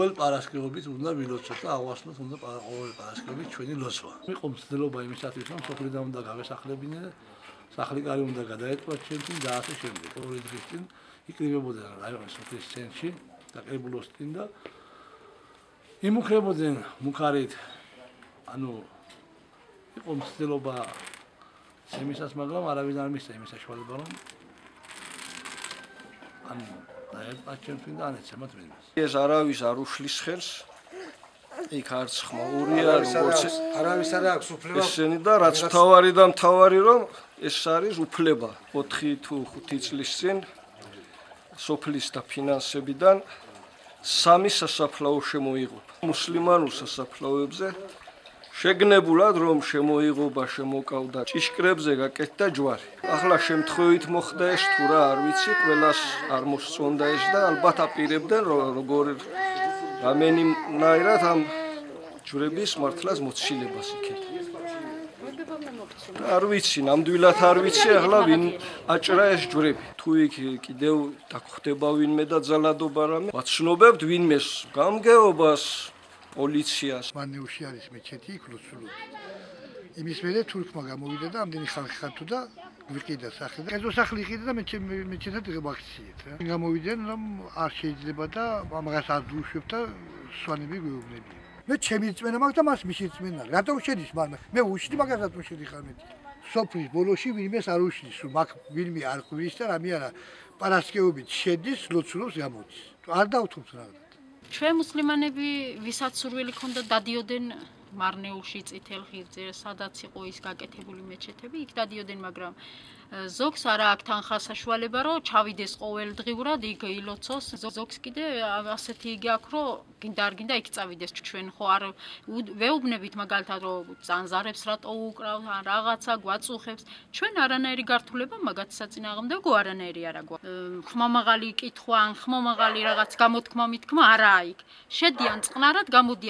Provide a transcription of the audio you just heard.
ყოველ პარასკევობით უნდა ვილოცოთ და აღვასრულოთ უნდა ყოველ პარასკევობით ჩვენი ლოცვა. იყო მცდელობა იმისათვის, რომ სოფლიდან უნდა გავესახლებინე, სახლი კარი უნდა გადაეტყვა ჩემთვის და ასე შემდეგ. ორი დღის წინ იკრიბებოდნენ რაიონის სოფლის ცენტრში და კრებულოს წინ და იმუქრებოდნენ მუქარით, ანუ იყო მცდელობა იმისას, მაგრამ არავინ არ მისცა იმის საშუალება, რომ ანუ დაერწყა ჩემთვის და ანეცემათ ვინმეს. ეს არავის არ უშლის ხელს. იქ არც ხმაურია, როგორც არავის არ აქვს უფლება. ესენი და რაც მთავარი რომ ეს არის უფლება 4 თუ 5 წლის წინ სოფლის და ფინანსებიდან 3 სასაფლაო შემოიღობა. მუსლიმანურ სასაფლაოებზე შეგნებულად რომ შემოიღობა შემოკავდა ჭიშკრებზე გაკეთდა ჯვარი. ახლა შემთხვევით მოხდა ეს თუ რა არ ვიცი, ყველას არ მოსწონდა ეს და ალბათ აპირებდნენ როგორ რამენიმნაირად ამ ჯვრების მართლაც მოცილებას იქეთ. არ ვიცი, ნამდვილად არ ვიცი, ახლა ვინ აჭრა ეს ჯვრები. თუ იქ კიდევ დაგხვდება ვინმე და ძალადობა რამე, ვაცნობებთ ვინმეს გამგეობას, პოლიციას. მანეუში არის მეჩეთი, იქ ლოცულობთ. იმის მერე თურქმა გამოვიდა და ამდენი ხალხი ხართო და ვიყიდა სახლი. ეზო სახლი იყიდა და მეჩეთად ვაქციეთ რა. გამოვიდნენ რომ არ შეიძლება და ამას არ დუშვებ და სვანები გვეუბნებიან. მე ჩემი წმენა მაქვს და მას მისი წმენა. რატომ შედის მაგრამ მე უშდი მაგას რატომ შედიხარ მე? სოფლის ბოლოში ვინმეს არ უშლის, მაგ ვინმე არ ყვრის და რამე არა. პარასკევობით შედის, ლოცულობს გამოდის. არ დავთხოვთ რაღაც. ჩვენ მუსლიმანები ვისაც სურვილი ქონდა დადიოდნენ მარნეულში, წითელ ხირძზე, სადაც იყო ის გაკეთებული მეჩეთები, იქ დადიოდნენ, მაგრამ ზოგს არა აქვს თანხა საშუალება, რომ ჩავიდეს ყოველდღიურად იქ ილოცოს. ზოგს კიდე ასეთი იგი აქვს, რომ გინდა არ გინდა იქ წავიდეს. ჩვენ ხო არ ვეუბნებით მაგალითად, რომ ზანზარებს რატო უკრავთ, ან რაღაცა გვაწუხებს. ჩვენ არანაირი გართულება მაგათ საწინააღმდეგო არანაირი არ აქვს. ხმამაღალი კითხვა, ან ხმამაღალი რაღაც გამოთქმა მითქმა არაა იქ. შედიან წყნარად, გამოდიან